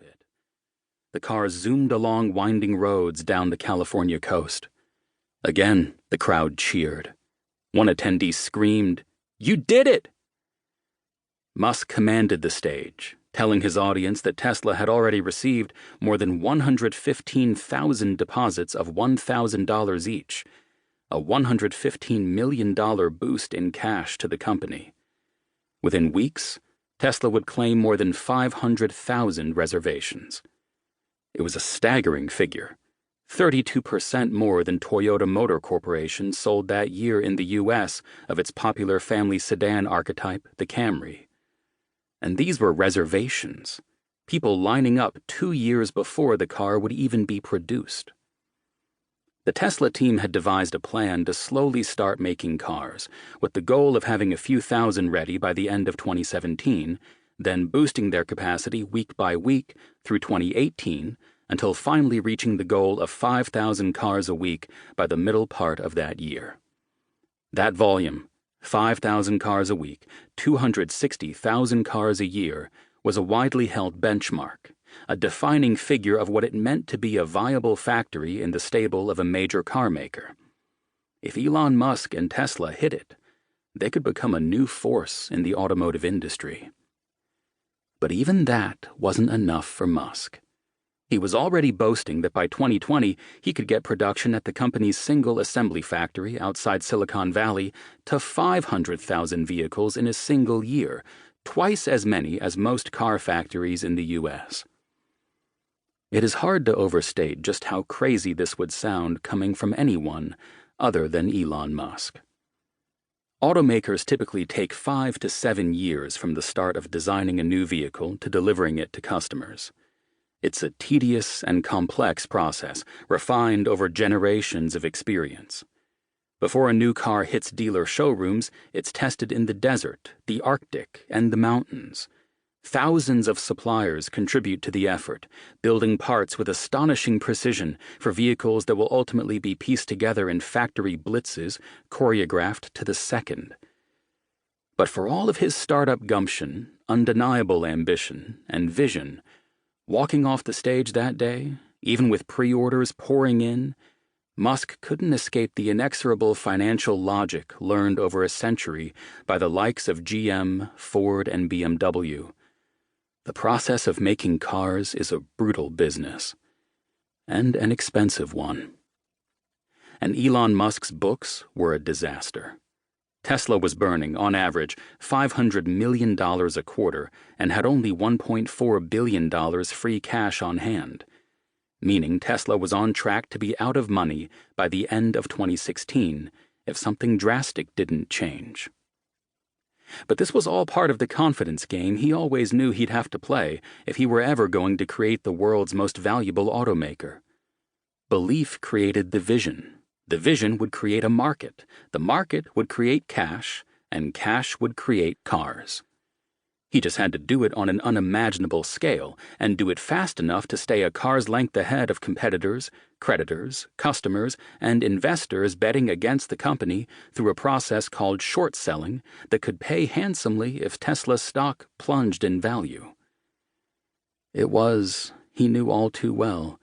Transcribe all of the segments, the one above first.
pit. The car zoomed along winding roads down the California coast. Again, the crowd cheered. One attendee screamed, "You did it!" Musk commanded the stage, telling his audience that Tesla had already received more than 115,000 deposits of $1,000 each, a $115 million boost in cash to the company. Within weeks, Tesla would claim more than 500,000 reservations. It was a staggering figure, 32% more than Toyota Motor Corporation sold that year in the U.S. of its popular family sedan archetype, the Camry. And these were reservations, people lining up 2 years before the car would even be produced. The Tesla team had devised a plan to slowly start making cars, with the goal of having a few thousand ready by the end of 2017, then boosting their capacity week by week through 2018, until finally reaching the goal of 5,000 cars a week by the middle part of that year. That volume, 5,000 cars a week, 260,000 cars a year, was a widely held benchmark, a defining figure of what it meant to be a viable factory in the stable of a major car maker. If Elon Musk and Tesla hit it, they could become a new force in the automotive industry. But even that wasn't enough for Musk. He was already boasting that by 2020 he could get production at the company's single assembly factory outside Silicon Valley to 500,000 vehicles in a single year, twice as many as most car factories in the U.S. It is hard to overstate just how crazy this would sound coming from anyone other than Elon Musk. Automakers typically take 5 to 7 years from the start of designing a new vehicle to delivering it to customers. It's a tedious and complex process, refined over generations of experience. Before a new car hits dealer showrooms, it's tested in the desert, the Arctic, and the mountains. Thousands of suppliers contribute to the effort, building parts with astonishing precision for vehicles that will ultimately be pieced together in factory blitzes, choreographed to the second. But for all of his startup gumption, undeniable ambition, and vision, walking off the stage that day, even with pre-orders pouring in, Musk couldn't escape the inexorable financial logic learned over a century by the likes of GM, Ford, and BMW. The process of making cars is a brutal business, and an expensive one. And Elon Musk's books were a disaster. Tesla was burning, on average, $500 million a quarter and had only $1.4 billion free cash on hand, meaning Tesla was on track to be out of money by the end of 2016 if something drastic didn't change. But this was all part of the confidence game he always knew he'd have to play if he were ever going to create the world's most valuable automaker. Belief created the vision. The vision would create a market. The market would create cash, and cash would create cars. He just had to do it on an unimaginable scale and do it fast enough to stay a car's length ahead of competitors, creditors, customers, and investors betting against the company through a process called short selling that could pay handsomely if Tesla's stock plunged in value. It was, he knew all too well,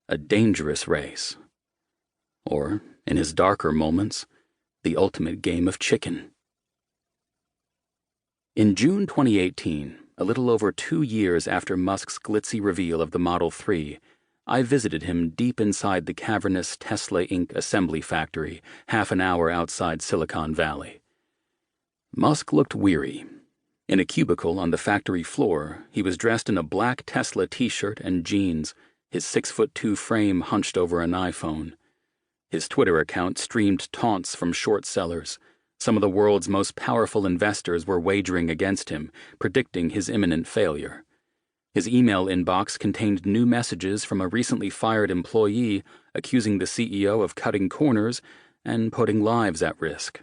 a dangerous race. Or, in his darker moments, the ultimate game of chicken. In June 2018, a little over 2 years after Musk's glitzy reveal of the Model 3, I visited him deep inside the cavernous Tesla Inc. assembly factory, half an hour outside Silicon Valley. Musk looked weary. In a cubicle on the factory floor, he was dressed in a black Tesla t-shirt and jeans, his 6'2" frame hunched over an iPhone. His Twitter account streamed taunts from short sellers. Some of the world's most powerful investors were wagering against him, predicting his imminent failure. His email inbox contained new messages from a recently fired employee accusing the CEO of cutting corners and putting lives at risk.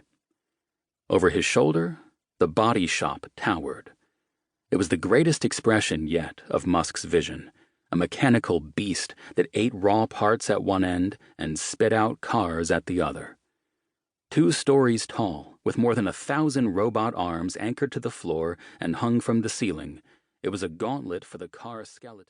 Over his shoulder, the body shop towered. It was the greatest expression yet of Musk's vision, a mechanical beast that ate raw parts at one end and spit out cars at the other. 2 stories tall, with more than 1,000 robot arms anchored to the floor and hung from the ceiling, it was a gauntlet for the car skeleton.